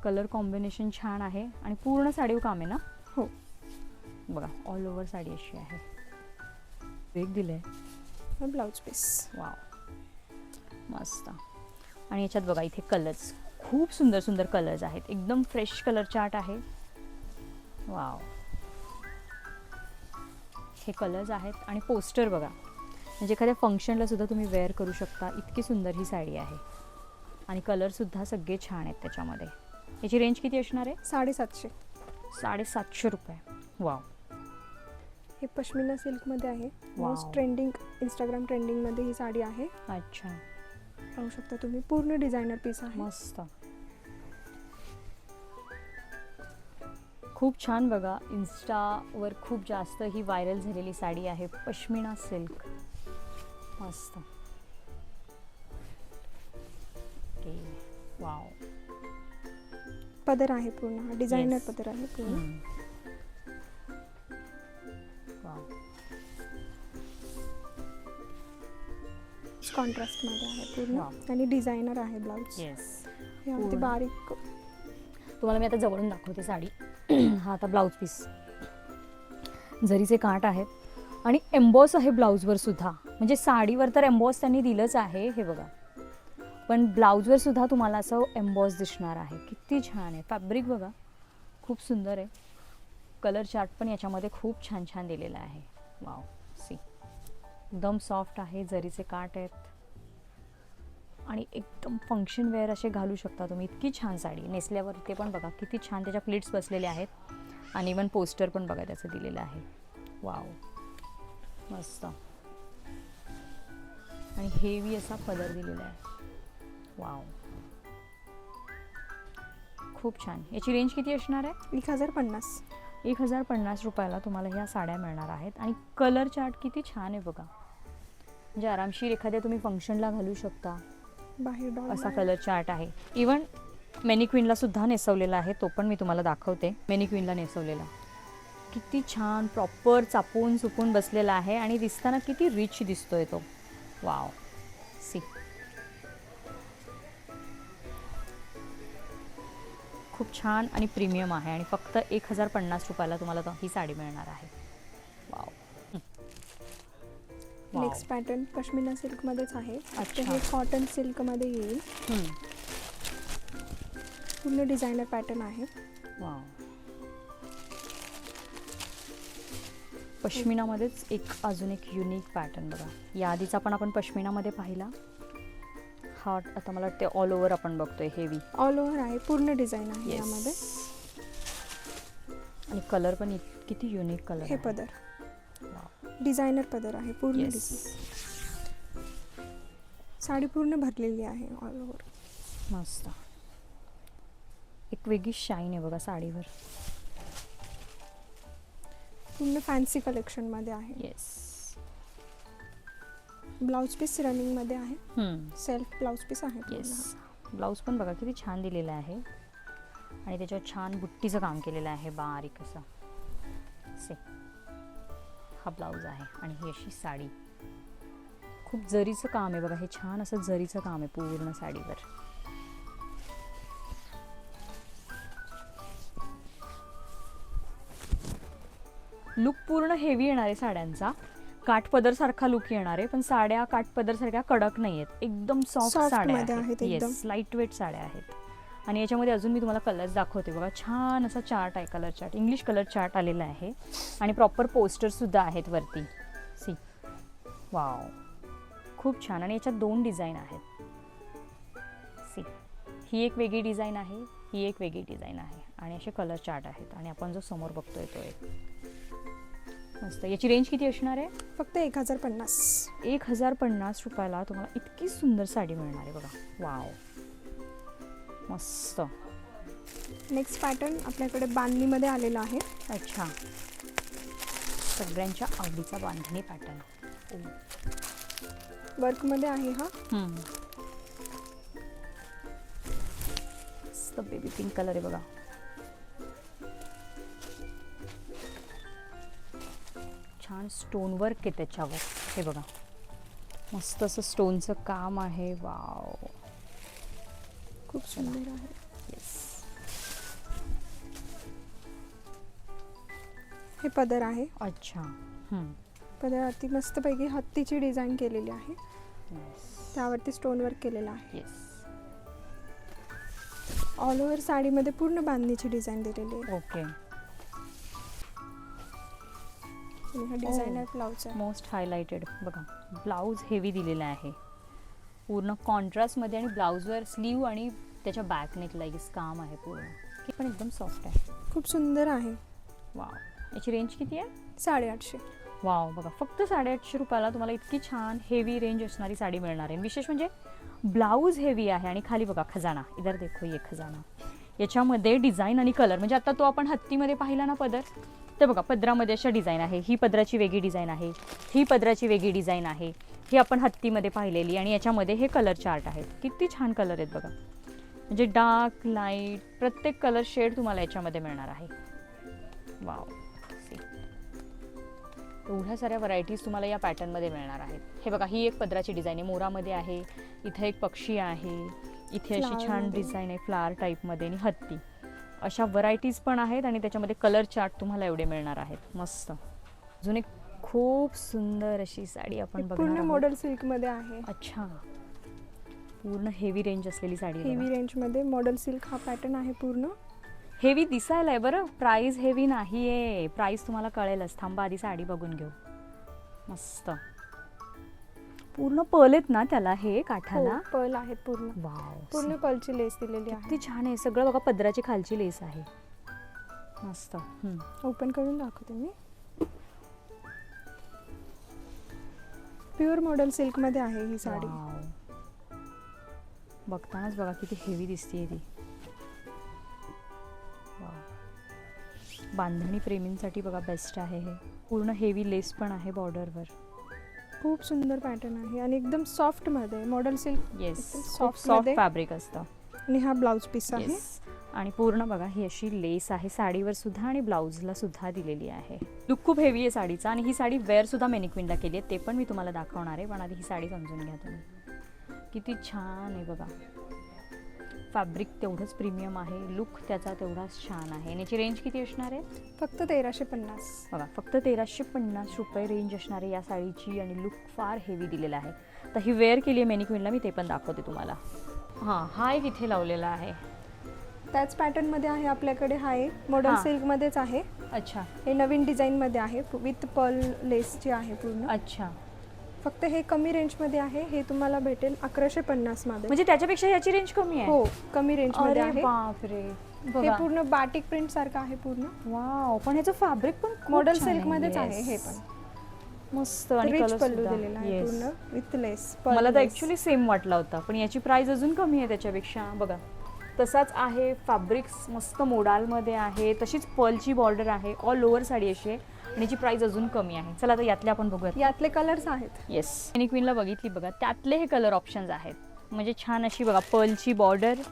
S2: कलर कॉम्बिनेशन छान आहे आणि पूर्ण साडीवर काम आहे ना.
S3: हो.
S2: बघा ऑल ओव्हर साडी अशी आहे. वेग दिलंय.
S3: Blouse piece.
S2: वाव, मस्त. आणि याच्यात बघा इथे कलर्स खूप सुंदर सुंदर कलर्स आहेत. एकदम फ्रेश कलर चार्ट आहे. वाव. हे कलर्स आहेत आणि पोस्टर बघा, म्हणजे एखाद्या फंक्शनला सुद्धा तुम्ही वेअर करू शकता. इतकी सुंदर ही साडी आहे आणि कलर सुद्धा सगळे छान आहेत त्याच्यामध्ये. याची रेंज किती असणार आहे?
S3: 750.
S2: 750 रुपये. वाव.
S3: हे पश्मिना सिल्कमध्ये आहे.
S2: वाव.
S3: मोस्ट ट्रेंडिंग, इंस्टाग्राम ट्रेंडिंगमध्ये ही साडी आहे.
S2: अच्छा,
S3: पाहू शकता तुम्ही. पूर्ण डिझायनर पीस आहे.
S2: मस्त. खूप छान बघा. इन्स्टावर खूप जास्त ही व्हायरल झालेली साडी आहे पश्मिना सिल्क. मस्त. ओके. वाव.
S3: पदर आहे पूर्ण. Designer
S2: Yes.
S3: पदर आहे पूर्ण.
S2: वाव.
S3: कॉन्ट्रास्ट मध्ये आहे पूर्ण.
S2: वाव.
S3: आणि डिझायनर आहे ब्लाउज.
S2: येस.
S3: यावरती
S2: पूर्ण.
S3: बारीक
S2: तुम्हाला मी आता जवळून दाखवते साडी. हा आता ब्लाऊज पीस. जरीचे काठ आहेत आणि एम्बॉस आहे ब्लाऊजवर सुद्धा. म्हणजे साडीवर तर एम्बॉस त्यांनी दिलंच आहे, हे बघा, पण ब्लाऊजवर सुद्धा तुम्हाला असं एम्बॉस दिसणार आहे. किती छान आहे. फॅब्रिक बघा, खूप सुंदर आहे. कलर चार्ट पण याच्यामध्ये खूप छान छान दिलेला आहे. वाव. सी, एकदम सॉफ्ट आहे. जरीचे काठ आहेत आणि एकदम फंक्शन वेअर असे घालू शकता तुम्ही. इतकी छान साडी नेसल्यावर. ते पण बघा किती छान त्याच्या प्लेट्स बसलेले आहेत आणि इवन पोस्टर पण बघा त्याचं दिलेलं आहे. वाव, मस्त. आणि हेवी असा पदर दिलेला आहे. वाव, खूप छान. याची रेंज किती असणार आहे?
S3: 1050.
S2: 1050 रुपयाला तुम्हाला ह्या साड्या मिळणार आहेत. आणि कलर चार्ट किती छान आहे बघा. म्हणजे आरामशीर एखाद्या तुम्ही फंक्शनला घालू शकता
S3: बाहेर डॉल
S2: असा कलर चार्ट आहे. इवन मेनिक्विनला सुद्धा नेसवलेला आहे. तो पण मी तुम्हाला दाखवते. मेनिक्विनला नेसवलेला किती छान प्रॉपर चापून चुपून बसलेला आहे आणि दिसताना किती रिच दिसतोय तो. वाव. सी, खूप छान आणि प्रीमियम आहे आणि फक्त 1050 रुपयाला तुम्हाला ही साडी मिळणार आहे. Wow. Wow.
S3: Next pattern pashmina silk मध्येच आहे.
S2: अच्छा.
S3: हे कॉटन सिल्क मध्ये येईल. पूर्ण डिझायनर पॅटर्न आहे.
S2: वाव. पश्मिनामध्येच अजून एक युनिक पॅटर्न बघा. या आधीचा पण आपण पश्मिनामध्ये पाहिला. हा आता मला वाटते ऑल ओव्हर आपण बघतोय हेवी.
S3: ऑल ओव्हर आहे. पूर्ण डिझाईन आहे यामध्ये.
S2: आणि कलर पण किती युनिक कलर.
S3: हे पदर डिझायनर पदर आहे पूर्ण.
S2: येस.
S3: साडी पूर्ण भरलेली आहे ऑल ओव्हर.
S2: मस्त. एक वेगळी शाईन आहे बघा साडीवर.
S3: पूर्ण फॅन्सी कलेक्शन मध्ये आहे.
S2: येस.
S3: ब्लाउज पीस रनिंग मध्ये आहे. सेल्फ ब्लाउज पीस आहे पूर्ण.
S2: येस. ब्लाऊज पण बघा किती छान दिलेला आहे आणि त्याच्यावर छान बुट्टीचं काम केलेलं आहे बारीक असं. से, हा ब्लाऊज आहे आणि ही अशी साडी. खूप जरीचं काम आहे बघा. हे छान असं जरीचं काम आहे पूर्ण साडीवर. लुक पूर्ण हेवी येणार आहे साड्यांचा. काठपदर सारखा लुक येणार आहे, पण साड्या काठपदर सारख्या कडक नाही आहेत. एकदम सॉफ्ट
S3: Soft
S2: साड्या
S3: मध्ये आहेत एकदम.
S2: येस, लाईट वेट साड्या आहेत. आणि याच्यामध्ये अजून मी तुम्हाला कलर्स दाखवते बघा. छान असा चार्ट आहे, colour chart, English colour chart आलेला आहे आणि प्रॉपर पोस्टर सुद्धा आहेत वरती. सी, वाव, खूप छान. आणि याच्यात 2 डिझाईन आहेत. सी, ही एक वेगळी डिझाईन आहे, ही एक वेगळी डिझाईन आहे आणि असे कलर चार्ट आहेत. आणि आपण जो समोर बघतोय तो एक मस्त. याची रेंज किती असणार आहे?
S3: फक्त 1050.
S2: 1050 रुपयाला तुम्हाला इतकी सुंदर साडी मिळणार आहे बघा. वाव, मस्त.
S3: नेक्स्ट पॅटर्न आपल्याकडे बांधणीमध्ये आलेला आहे.
S2: अच्छा, सगळ्यांच्या आवडीचा बांधणी पॅटर्न.
S3: वर्कमध्ये आहे हा.
S2: मस्त बेबी पिंक कलर आहे बघा. छान स्टोन वर्क आहे त्याच्यावर, हे बघा. मस्त असं स्टोनचं काम आहे. वाव,
S3: खूप सुंदर आहे.
S2: येस.
S3: हे पदर आहे.
S2: अच्छा.
S3: पदर अति मस्तपैकी हत्तीची डिझाईन केलेली आहे. त्यावरती स्टोन वर्क केलेलं आहे.
S2: येस.
S3: ऑल ओव्हर साडीमध्ये पूर्ण बांधणीची डिझाईन दिलेली आहे.
S2: ओके.
S3: आणि हा डिझायनर ब्लाउज आहे.
S2: मोस्ट हायलाइटेड बघा. ब्लाऊज हेवी दिलेला आहे पूर्ण कॉन्ट्रास्टमध्ये, आणि ब्लाऊजवर स्लीव आणि त्याच्या बॅक नेक लाईस काम आहे पूर्ण. हे पण एकदम सॉफ्ट आहे.
S3: खूप सुंदर आहे.
S2: वाव. याची रेंज किती आहे?
S3: 850.
S2: वाव, बघा. फक्त 850 रुपयाला तुम्हाला इतकी छान हेवी रेंज असणारी साडी मिळणार आहे. विशेष म्हणजे ब्लाऊज हेवी आहे आणि खाली बघा खजाना. इधर देखो, ये खजाना. याच्यामध्ये डिझाईन आणि कलर, म्हणजे आता तो आपण हत्तीमध्ये पाहिला ना पदर, ते बघा पदरामध्ये अशा डिझाईन आहे. ही पदराची वेगळी डिझाईन आहे, ही पदराची वेगळी डिझाईन आहे, ही आपण हत्तीमध्ये पाहिलेली, आणि याच्यामध्ये हे कलर चार्ट आहेत. किती छान कलर आहेत बघा. म्हणजे डार्क, लाईट, प्रत्येक कलर शेड तुम्हाला याच्यामध्ये मिळणार आहे. वाव. एवढ्या साऱ्या व्हरायटीज तुम्हाला या पॅटर्नमध्ये मिळणार आहेत. हे बघा, ही एक पदराची डिझाईन आहे, मोरामध्ये आहे. इथे एक पक्षी आहे, इथे अशी छान डिझाईन आहे फ्लावर टाईपमध्ये, आणि हत्ती. अशा व्हरायटीज पण आहेत, आणि त्याच्यामध्ये कलर चार्ट तुम्हाला एवढे मिळणार आहेत. मस्त. अजून एक खूप सुंदर अशी साडी आपण बघणार
S3: पूर्ण
S2: आहोत.
S3: मॉडेल सिल्कमध्ये आहे.
S2: अच्छा, पूर्ण हेवी रेंज असलेली साडी आहे.
S3: हेवी रेंजमध्ये मॉडेल सिल्क हा पॅटर्न आहे. पूर्ण
S2: हेवी दिसायला आहे बरं, प्राइस हेवी नाही आहे. प्राइस तुम्हाला कळेलच. थांबा, आधी साडी बघून घेऊ. मस्त. पूर्ण पर्ल आहेत ना त्याला, हे काठाला.
S3: हो, पर्ल आहेत पूर्ण.
S2: वाव,
S3: पूर्ण पर्लची लेस दिलेली आहे.
S2: किती छान आहे. सगळं बघा पदराची खालची लेस आहे. मस्त.
S3: ओपन करून दाखवते मी. प्युअर मॉडेल सिल्क मध्ये आहे ही साडी.
S2: वाव. बघतानाच बघा किती हेवी दिसते ती. वाव. बांधणी प्रेमींसाठी बघा बेस्ट आहे हे. पूर्ण हेवी लेस पण आहे बॉर्डरवर.
S3: खूप सुंदर पॅटर्न आहे आणि एकदम सॉफ्ट मध्ये model silk.
S2: Yes,
S3: soft
S2: soft fabric असतं.
S3: आणि हा ब्लाउज पीस आहे.
S2: आणि पूर्ण बघा ही अशी लेस आहे साडीवर सुद्धा आणि ब्लाऊजला सुद्धा दिलेली आहे. लुक खूप हेवी आहे साडीचा, आणि ही साडी वेअर सुद्धा मॅनिक्विनला केली आहे, ते पण मी तुम्हाला दाखवणार आहे. पण आधी ही साडी समजून घ्या तुम्ही. किती छान आहे बघा. फॅब्रिक तेवढंच प्रीमियम आहे, लुक त्याचा तेवढाच छान आहे. आणि याची रेंज किती असणार आहे?
S3: फक्त 1350.
S2: बघा, फक्त 1350 रुपये रेंज असणार आहे या साडीची, आणि लुक फार हेवी दिलेला आहे. तर ही वेअर केली आहे मॅनिक्विनला, मी ते पण दाखवते तुम्हाला. हां, हा एक इथे लावलेला आहे.
S3: त्याच पॅटर्न मध्ये आहे आपल्याकडे. हा एक मॉडेल सिल्क मध्येच आहे.
S2: अच्छा.
S3: हे नवीन डिझाईन मध्ये आहे, विथ पर्ल लेसची आहे पूर्ण.
S2: अच्छा.
S3: फक्त हे कमी रेंज मध्ये आहे. हे तुम्हाला भेटेल 1150 मध्ये.
S2: म्हणजे त्याच्यापेक्षा याची रेंज कमी आहे?
S3: हो, कमी रेंज मध्ये
S2: अरे
S3: आहे.
S2: बापरे.
S3: हे पूर्ण बाटिक प्रिंट सारखं आहे पूर्ण.
S2: वाव, पण ह्याचं फॅब्रिक पण
S3: मॉडेल सिल्क मध्येच आहे हे पण.
S2: मस्त. आणि
S3: रिच
S2: कलर
S3: पल्लू
S2: सुद्धा
S3: दिलेला आहे पूर्ण विथ लेस.
S2: मला तर ऍक्च्युली सेम वाटला होता, पण याची प्राइस अजून कमी आहे त्याच्यापेक्षा. बघा, तसाच आहे. फॅब्रिक्स मस्त मोडालमध्ये आहे, तशीच पर्लची बॉर्डर आहे. ऑल ओव्हर साडी अशी आहे, आणि याची प्राइस अजून कमी आहे. चला आता यातले आपण बघूयात.
S3: यातले कलर्स आहेत.
S2: येस, मॅनिक्विनला बघितली बघा, त्यातले हे कलर ऑप्शन्स आहेत. म्हणजे छान अशी बघा पर्लची बॉर्डर.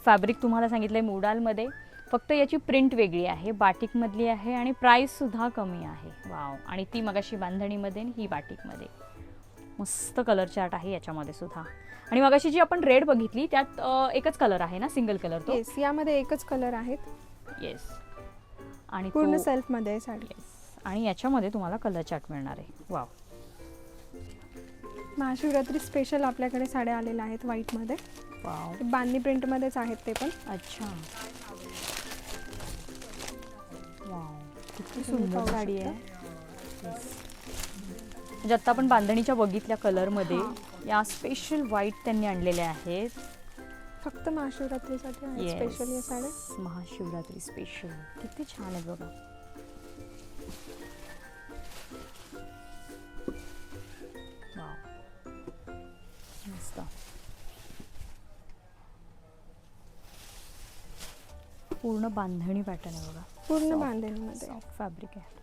S2: फॅब्रिक तुम्हाला सांगितलंय मोडालमध्ये, फक्त याची प्रिंट वेगळी आहे, बाटिकमधली आहे, आणि प्राइस सुद्धा कमी आहे. वाव. आणि ती मगाशी बांधणीमध्ये आणि ही बाटिकमध्ये. मस्त कलर चार्ट आहे याच्यामध्ये सुद्धा. आणि मगाशी जी आपण रेड बघितली त्यात एकच कलर आहे ना, सिंगल कलर तो?
S3: येस, यामध्ये एकच कलर आहेत.
S2: येस. आणि
S3: पूर्ण सेल्फ मध्ये आहे साडी.
S2: येस. आणि याच्यामध्ये तुम्हाला कलर चार्ट मिळणार आहे. वाव.
S3: महाशिवरात्री स्पेशल आपल्याकडे साड्या आलेल्या आहेत व्हाईट मध्ये.
S2: वाव.
S3: बांधणी प्रिंट मध्येच आहेत ते पण.
S2: अच्छा. वाव, किती सुंदर साडी आहे. म्हणजे आता आपण बांधणीच्या बघितल्या कलरमध्ये या स्पेशल व्हाईट त्यांनी आणलेल्या आहेत.
S3: फक्त महाशिवरात्रीसाठी आहे स्पेशल या साड्या.
S2: महाशिवरात्री स्पेशल. किती छान आहे बघा. पूर्ण बांधणी पॅटर्न आहे बघा,
S3: पूर्ण बांधणीमध्ये
S2: सॉफ्ट फॅब्रिक आहे.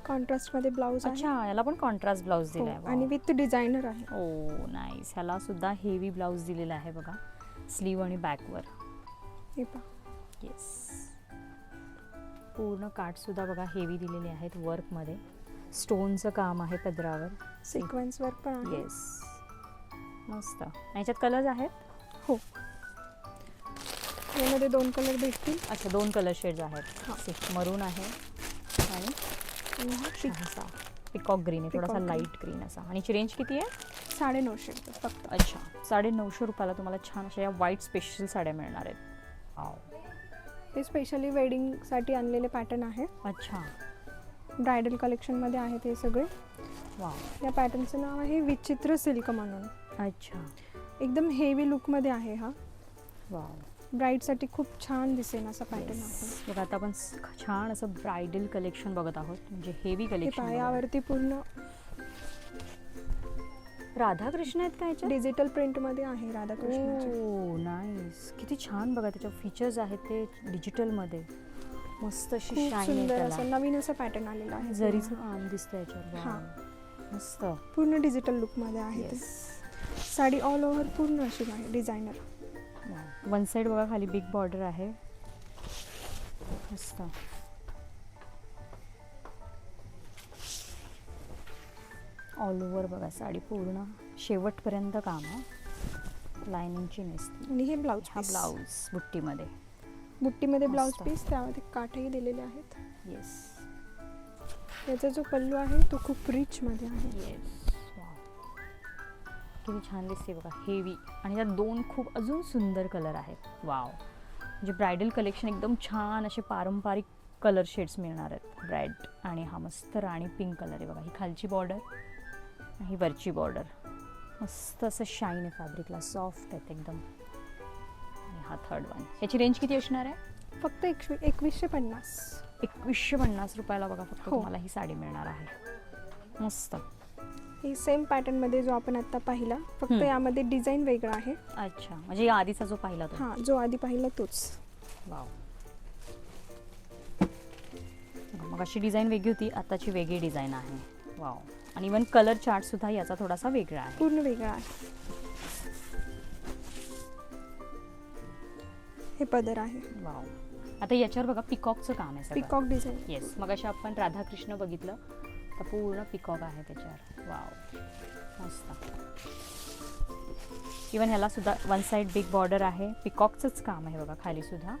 S3: कॉन्ट्रास्ट मध्ये ब्लाऊज आहे.
S2: अच्छा, याला पण कॉन्ट्रास्ट ब्लाऊज
S3: हो,
S2: दिलाय.
S3: आणि विथ डिझायनर आहे.
S2: ओ नाईस. ह्याला सुद्धा हेवी ब्लाऊज दिलेला आहे बघा, स्लीव आणि बॅकवर.
S3: हे पहा.
S2: येस, पूर्ण काठ सुद्धा बघा हेवी दिलेले आहेत वर्कमध्ये. स्टोनचं काम आहे पदरावर.
S3: सिक्वेन्स वर्क पण आहे.
S2: येस, मस्त. याच्यात कलर्स आहेत.
S3: हो, यामध्ये 2 कलर भेटतील.
S2: अच्छा, 2 कलर शेड्स आहेत.
S3: हा.
S2: मरून आहे आणि
S3: आणि हा पिक
S2: असा पिकॉक ग्रीन आहे, थोडासा
S3: Peacock green.
S2: लाईट ग्रीन असा. आणि याची रेंज किती आहे?
S3: 950 रुपये फक्त.
S2: अच्छा, 950 रुपयाला तुम्हाला छान अशा या व्हाईट स्पेशल साड्या मिळणार आहेत. वाव.
S3: हे स्पेशली वेडिंगसाठी आणलेले पॅटर्न आहे.
S2: अच्छा,
S3: ब्रायडल कलेक्शनमध्ये आहेत हे सगळे.
S2: वाव.
S3: या पॅटर्नचं नाव आहे विचित्र सिल्क म्हणून.
S2: अच्छा,
S3: एकदम हेवी लुकमध्ये आहे हा.
S2: वाव.
S3: ब्राईडसाठी खूप छान दिसेल असा पॅटर्न आहे.
S2: बघा, आता आपण छान असं ब्रायडल कलेक्शन बघत आहोत, म्हणजे हेवी
S3: हे
S2: कलेक्शन.
S3: पहा, यावरती पूर्ण
S2: राधाकृष्ण आहेत का याच्यात?
S3: डिजिटल प्रिंटमध्ये आहे राधाकृष्णाचे.
S2: ओ नाईस. किती छान बघा, त्याच्या फीचर्स आहेत ते डिजिटलमध्ये. मस्त अशी
S3: खूप
S2: शाईन
S3: सुंदर
S2: आहे
S3: असं
S2: त्याला.
S3: नवीन असं पॅटर्न आलेलं आहे.
S2: जरीचं काम दिसतं याच्यावर.
S3: हा.
S2: वाव. मस्त.
S3: पूर्ण डिजिटल लुकमध्ये आहे ते.
S2: येस.
S3: साडी ऑल ओव्हर पूर्ण अशी आहे डिझायनर.
S2: वन साइड बघा, खाली बिग बॉर्डर आहे. मस्त. ऑल ओव्हर बघा, साडी पूर्ण शेवटपर्यंत काम आहे. लायनिंगची नेसती.
S3: आणि हे ब्लाऊज
S2: हा ब्लाऊज बुट्टीमध्ये.
S3: बुट्टीमध्ये ब्लाऊज
S2: मस्त.
S3: पीस, त्यामध्ये काठही दिलेले आहेत.
S2: येस.
S3: याचा जो पल्लू आहे तो खूप रिच मध्ये आहे.
S2: येस. किती छान दिसते बघा, हेवी. आणि त्यात 2 खूप अजून सुंदर कलर आहेत. वाव. म्हणजे ब्रायडल कलेक्शन एकदम छान असे पारंपरिक कलर शेड्स मिळणार आहेत. रेड आणि हा मस्त राणी पिंक कलर आहे बघा. ही खालची बॉर्डर आणि ही वरची बॉर्डर. मस्त असं शाईन आहे फॅब्रिकला, सॉफ्ट आहेत एकदम. आणि हा थर्ड वन. याची रेंज किती असणार आहे?
S3: फक्त 2150.
S2: 2150 रुपयाला बघा फक्त
S3: हो.
S2: तुम्हाला ही साडी मिळणार आहे. मस्त.
S3: ही सेम पॅटर्न मध्ये जो आपण आता पाहिला, फक्त यामध्ये डिझाईन वेगळा आहे.
S2: अच्छा, म्हणजे या आधीचा जो पाहिला तो.
S3: हा, जो आधी पाहिला तोच.
S2: वाव. मग अशी डिझाईन वेगळी होती, आताची वेगळी डिझाईन आहे. वाव. आणि इवन कलर चार्ट सुद्धा याचा थोडासा वेगळा आहे.
S3: पूर्ण वेगळा आहे. हे पदर आहे.
S2: वाव. आता याच्यावर बघा पिकॉकचं काम आहे सगळं.
S3: Peacock design.
S2: येस. मग अशा आपण राधाकृष्ण बघितलं, तर पूर्ण पिकॉक आहे त्याच्यावर. वाव. मस्त. इवन ह्याला सुद्धा वन साइड बिग बॉर्डर आहे. पिकॉकचंच काम आहे बघा खाली सुद्धा,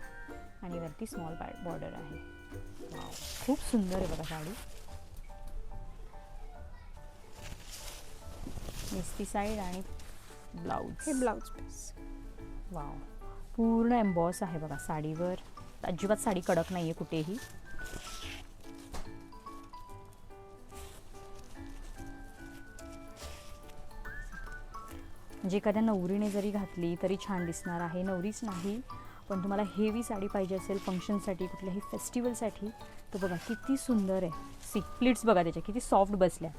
S2: आणि वरती स्मॉल बॉर्डर आहे. वाव. खूप सुंदर आहे बघा साडी. नेसती साईड आणि ब्लाऊज.
S3: हे ब्लाऊज पीस.
S2: वाव. पूर्ण एम्बॉस आहे बघा साडीवर. अजिबात साडी कडक नाहीये कुठेही. म्हणजे एखाद्या नवरीने जरी घातली तरी छान दिसणार आहे. नवरीच नाही, पण तुम्हाला हेवी साडी पाहिजे असेल फंक्शनसाठी, कुठल्याही फेस्टिवलसाठी, तर बघा किती सुंदर आहे. प्लीट्स बघा त्याच्या किती सॉफ्ट बसल्या.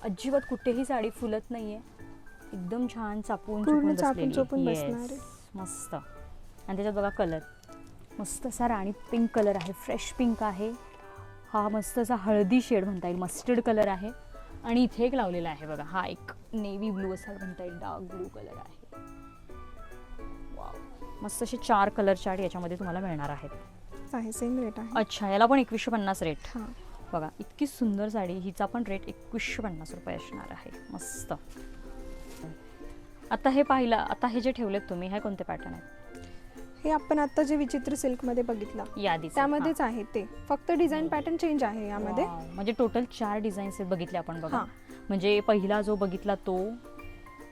S2: अजिबात कुठेही साडी फुलत नाहीये. एकदम छान चापून
S3: पूर्ण
S2: चुपून
S3: चापून
S2: बसलेली.
S3: बसणार आहे.
S2: मस्त. आणि त्याच्यात बघा कलर मस्त असा राणी पिंक कलर आहे, फ्रेश पिंक आहे. हा मस्त असा हळदी शेड म्हणता येईल, मस्टर्ड कलर आहे. आणि इथे एक लावलेला आहे बघा, हा एक नेव्ही ब्लू असा म्हणता येईल, डार्क ब्लू कलर आहे. वाव. मस्त असे 4 कलर चार्ट याच्यामध्ये तुम्हाला मिळणार आहेत.
S3: आहे सेम रेट आहे.
S2: अच्छा, याला पण 2150 रेट.
S3: हा.
S2: बघा इतकी सुंदर साडी, हिचा पण रेट 2150 रुपये असणार आहे. मस्त. आता हे पाहिलं, आता हे जे ठेवलेत तुम्ही, हे कोणते पॅटर्न आहेत?
S3: हे आपण आता जे विचित्र सिल्क मध्ये बघितलं
S2: यादी
S3: त्यामध्येच आहे ते. फक्त डिझाईन पॅटर्न चेंज आहे यामध्ये.
S2: म्हणजे टोटल 4 डिझाईन्स बघितले आपण बघा.
S3: हा.
S2: म्हणजे पहिला जो बघितला तो,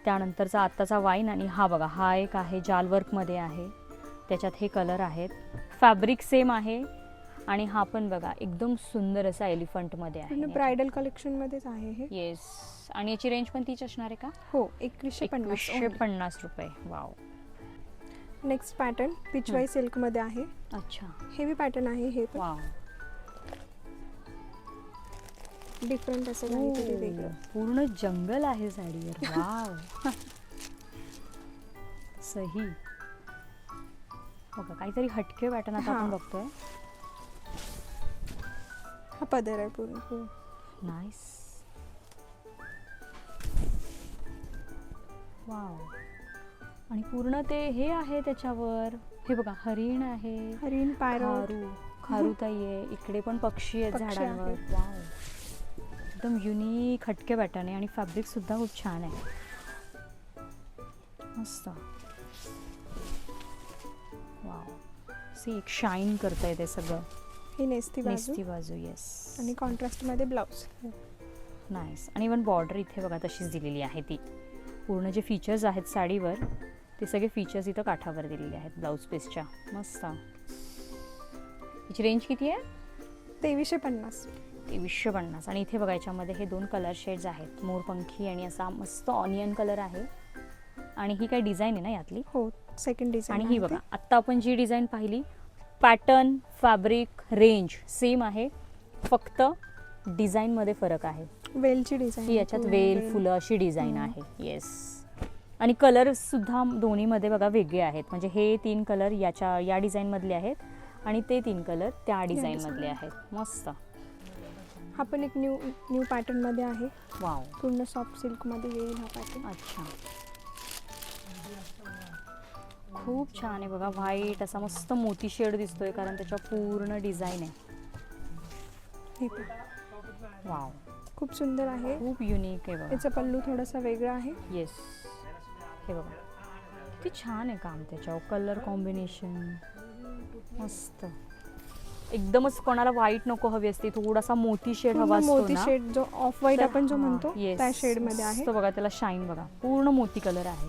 S2: त्यानंतरचा आत्ताचा वाईन, आणि हा बघा हा एक आहे जाल वर्कमध्ये आहे. त्याच्यात हे कलर आहेत. फॅब्रिक सेम आहे. आणि हा पण बघा एकदम सुंदर असा एलिफंटमध्ये आहे.
S3: ब्रायडल कलेक्शन मध्येच आहे हे.
S2: येस. आणि याची रेंज पण तीच असणार आहे का?
S3: हो, 2150.
S2: 2150 रुपये. Wow.
S3: Next pattern Pichwai silk मध्ये आहे.
S2: अच्छा.
S3: हेवी पॅटर्न आहे हे पण.
S2: वाव.
S3: डिफरंट असं काहीतरी वेगळं.
S2: पूर्ण जंगल आहे साडीवर. वाव. सही. बघा काहीतरी हटके पॅटर्न आता आपण
S3: हां.
S2: बघतोय.
S3: हा पदर आहे पूर्ण.
S2: नाईस. वाव. आणि पूर्ण ते हे आहे त्याच्यावर, हे बघा हरिण आहे,
S3: हरिण, पॅरट.
S2: खारुताई आहे, इकडे पण पक्षी आहेत
S3: पक्षी
S2: झाडांवर.
S3: आहेत.
S2: वाव, एकदम युनिक हटके पॅटर्न आहे आणि फॅब्रिक सुद्धा खूप छान आहे. मस्त. वाव, सी एक शाईन करतंय ते सगळं.
S3: ही नेसती बाजू
S2: नेसती बाजू. येस.
S3: आणि कॉन्ट्रास्ट मध्ये ब्लाउज.
S2: नाईस. आणि इवन बॉर्डर इथे बघा तशीच दिलेली आहे ती. पूर्ण जे फीचर्स आहेत साडीवर ते सगळे फीचर्स इथं काठावर दिलेले आहेत ब्लाऊज पीसच्या. मस्त. हिची रेंज किती आहे?
S3: 2350.
S2: 2350. आणि इथे बघा याच्यामध्ये हे 2 कलर शेड्स आहेत, मोरपंखी आणि असा मस्त ऑनियन कलर आहे. आणि ही काय डिझाईन आहे ना यातली?
S3: हो, सेकंड डिझाईन.
S2: आणि ही बघा आत्ता आपण जी डिझाईन पाहिली, पॅटर्न, फॅब्रिक, रेंज सेम आहे, फक्त डिझाईनमध्ये फरक आहे.
S3: वेलची डिझाईन.
S2: ही याच्यात वेल फुलं अशी डिझाईन आहे. येस. आणि कलर सुद्धा दोन्हीमध्ये बघा वेगळे आहेत. म्हणजे हे 3 कलर या डिझाईन मधले आहेत आणि ते 3 कलर त्या डिझाईन मधले आहेत. मस्त.
S3: हा पण एक न्यू पॅटर्न मध्ये आहे.
S2: वाव.
S3: पूर्ण सॉफ्ट सिल्क मध्ये येईल हा पॅटर्न.
S2: अच्छा. खूप छान आहे बघा. व्हाईट असा मस्त मोती शेड दिसतोय कारण त्याच्या पूर्ण डिझाईन आहे.
S3: हे पण
S2: वाव,
S3: खूप सुंदर आहे.
S2: खूप युनिक आहे बघा.
S3: याचा पल्लू थोडासा वेगळा आहे.
S2: येस. हे बघा किती छान आहे काम त्याच्यावर. कलर कॉम्बिनेशन मस्त. एकदमच कोणाला व्हाईट नको हवी असते, थोडासा मोती शेड हवा असतो
S3: मोती
S2: ना,
S3: शेड जो ऑफ व्हाईट
S2: तर
S3: आपण जो
S2: हां,
S3: म्हणतो
S2: yes.
S3: त्या शेड मध्ये आहे.
S2: मस्त बघा त्याला शाईन बघा. पूर्ण मोती कलर आहे.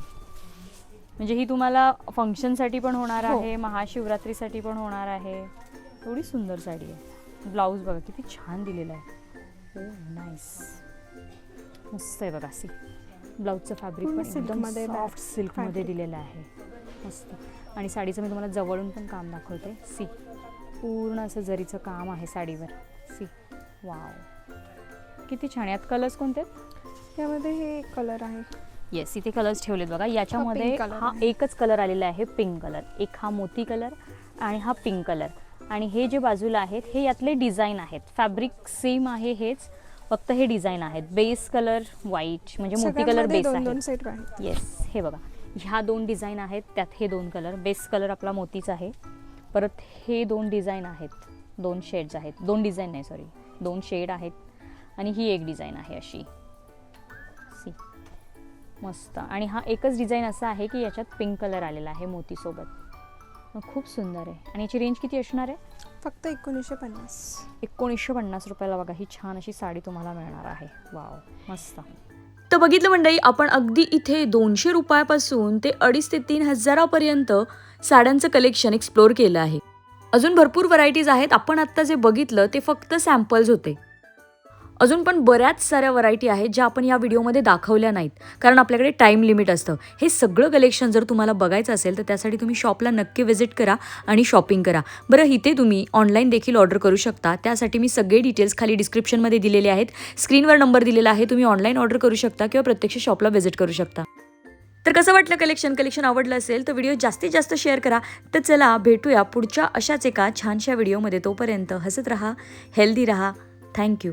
S2: म्हणजे ही तुम्हाला फंक्शनसाठी पण होणार
S3: हो.
S2: आहे, महाशिवरात्रीसाठी पण होणार आहे. एवढी सुंदर साडी आहे. ब्लाऊज बघा किती छान दिलेला आहे. ओ नाईस. मस्त आहे बघा. सी ब्लाऊजचं फॅब्रिक
S3: पूर्ण
S2: पण
S3: silk
S2: एकदम
S3: मध्ये
S2: सॉफ्ट सिल्कमध्ये
S3: fabric.
S2: दिलेलं आहे. मस्त. आणि साडीचं मी तुम्हाला जवळून पण काम दाखवते. सी पूर्ण असं जरीचं काम आहे साडीवर. सी वाव, किती छान. यात कलर्स कोणते?
S3: यामध्ये हे कलर आहे.
S2: येस, इथे कलर्स ठेवलेत बघा. याच्यामध्ये
S3: pink color
S2: हा
S3: आहे.
S2: एकच कलर आलेला आहे, पिंक कलर. एक हा मोती कलर आणि हा पिंक कलर. आणि हे जे बाजूला आहेत हे यातले डिझाईन आहेत. फॅब्रिक सेम आहे हेच, फक्त हे डिझाईन आहेत. बेस कलर व्हाईट म्हणजे मोती कलर बेस आहे.
S3: 2 सेट आहेत.
S2: येस, हे बघा ह्या 2 डिझाईन आहेत, त्यात हे 2 कलर. बेस कलर आपला मोतीच आहे. परत हे 2 डिझाईन आहेत, 2 शेड्स आहेत. 2 डिझाईन नाही, सॉरी 2 शेड आहेत. आणि ही एक डिझाईन आहे अशी. सी मस्त. आणि हा एकच डिझाईन असा आहे की याच्यात पिंक कलर आलेला आहे मोतीसोबत. खूप सुंदर आहे. आणि याची रेंज किती असणार आहे?
S3: फक्त 1950.
S2: 1950 रुपयाला बघा ही छान अशी साडी तुम्हाला मिळणार आहे. वाव, मस्त.
S4: तर बघितलं मंडळी, आपण अगदी इथे 200 रुपयापासून ते 2,500 ते 3,000पर्यंत साड्यांचं कलेक्शन एक्सप्लोर केलं आहे. अजून भरपूर व्हरायटीज आहेत. आपण आत्ता जे बघितलं ते फक्त सॅम्पल्स होते. अजून पण बऱ्याच साऱ्या व्हरायटी आहेत ज्या आपण या व्हिडिओमध्ये दाखवल्या नाहीत, कारण आपल्याकडे टाईम लिमिट असतं. हे सगळं कलेक्शन जर तुम्हाला बघायचं असेल तर त्यासाठी तुम्ही शॉपला नक्की व्हिजिट करा आणि शॉपिंग करा. बरं, इथे तुम्ही ऑनलाईन देखील ऑर्डर करू शकता. त्यासाठी मी सगळे डिटेल्स खाली डिस्क्रिप्शनमध्ये दिलेले आहेत. स्क्रीनवर नंबर दिलेला आहे. तुम्ही ऑनलाईन ऑर्डर करू शकता किंवा प्रत्यक्ष शॉपला व्हिजिट करू शकता. तर कसं वाटलं कलेक्शन आवडलं असेल तर व्हिडिओ जास्तीत जास्त शेअर करा. तर चला भेटूया पुढच्या अशाच एका छानशा व्हिडिओमध्ये. तोपर्यंत हसत राहा, हेल्दी राहा. थँक्यू.